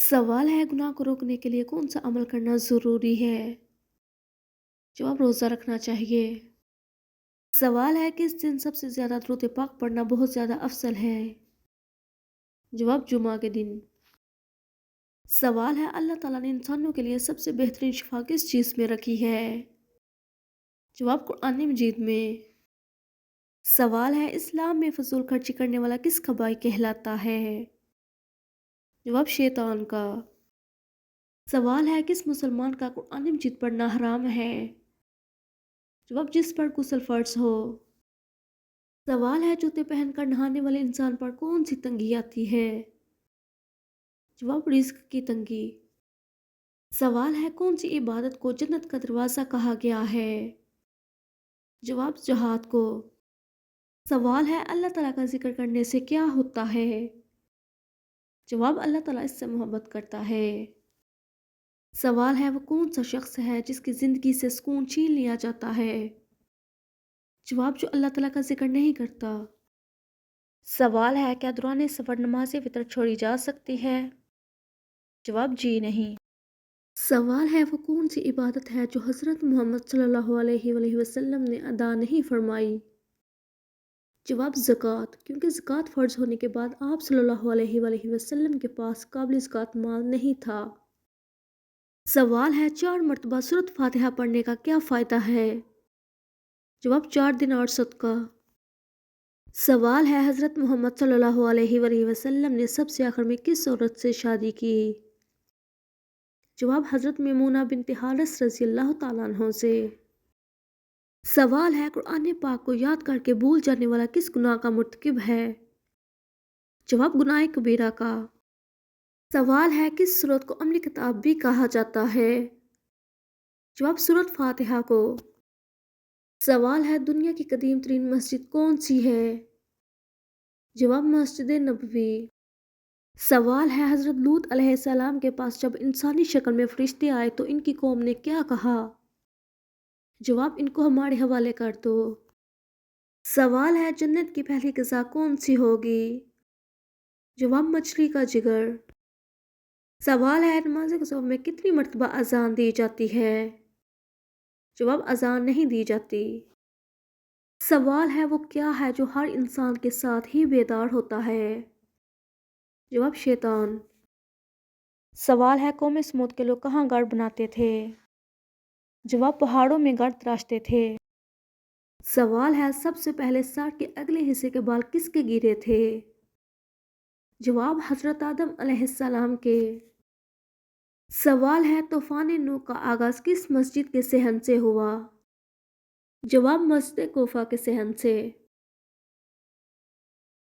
सवाल है गुनाह को रोकने के लिए कौन सा अमल करना ज़रूरी है? जवाब रोज़ा रखना चाहिए। सवाल है किस दिन सबसे ज़्यादा दुरूद पाक पढ़ना बहुत ज़्यादा अफजल है? जवाब जुमा के दिन। सवाल है अल्लाह ताला ने इंसानों के लिए सबसे बेहतरीन शिफा किस चीज़ में रखी है? जवाब कुरान मजीद में। सवाल है इस्लाम में फजूल खर्ची करने वाला किस कबाई कहलाता है? जवाब शैतान का। सवाल है किस मुसलमान का कुरान मजीद पढ़ना हराम है? जवाब जिस पर गुस्ल फर्ज हो। सवाल है जूते पहनकर नहाने वाले इंसान पर कौन सी तंगी आती है? जवाब रिस्क की तंगी। सवाल है कौन सी इबादत को जन्नत का दरवाज़ा कहा गया है? जवाब जहाद को। सवाल है अल्लाह ताला का जिक्र करने से क्या होता है? जवाब अल्लाह ताला इससे मोहब्बत करता है। सवाल है वो कौन सा शख्स है जिसकी ज़िंदगी से सुकून छीन लिया जाता है? जवाब जो अल्लाह ताला का जिक्र नहीं करता। सवाल है क्या दौरान सफ़र नमाज वितर छोड़ी जा सकती है? जवाब जी नहीं। सवाल है वो कौन सी इबादत है जो हज़रत मोहम्मद सल्लल्लाहु अलैहि वसल्लम ने अदा नहीं फरमाई? जवाब ज़कात, क्योंकि ज़कात फ़र्ज होने के बाद आप सल्लल्लाहु अलैहि वसल्लम के पास काबिल ज़कात माल नहीं था। सवाल है 4 मरतबा सूरत फातिहा पढ़ने का क्या फ़ायदा है? जवाब 4 दिन और सदका। सवाल है हज़रत मोहम्मद सल्लल्लाहु अलैहि वसल्लम ने सबसे आखिर में किस औरत से शादी की? जवाब हज़रत मैमूना बिनते हारिस रज़ियल्लाहु ताला अन्हा से। सवाल है कुरान पाक को याद करके भूल जाने वाला किस गुनाह का मुर्तकिब है? जवाब गुनाह कबीरा का। सवाल है किस सूरत को अमली किताब भी कहा जाता है? जवाब सूरत फातिहा को। सवाल है दुनिया की कदीम तरीन मस्जिद कौन सी है? जवाब मस्जिद नबवी। सवाल है हज़रत लूत अलैहिस्सलाम के पास जब इंसानी शक्ल में फरिश्ते आए तो इनकी कौम ने क्या कहा? जवाब इनको हमारे हवाले कर दो। सवाल है जन्नत की पहली ग़िज़ा कौन सी होगी? जवाब मछली का जिगर। सवाल है नमाज सुबह में कितनी मरतबा अजान दी जाती है? जवाब अजान नहीं दी जाती। सवाल है वो क्या है जो हर इंसान के साथ ही बेदार होता है? जवाब शैतान। सवाल है कौम समूद के लोग कहाँ घर बनाते थे? जवाब पहाड़ों में घर तराशते थे। सवाल है सबसे पहले सर के अगले हिस्से के बाल किसके गिरे थे? जवाब हज़रत आदम अलैहिस्सलाम के। सवाल है तूफ़ान नूह का आगाज़ किस मस्जिद के सहन से हुआ? जवाब मस्जिद कोफा के सहन से।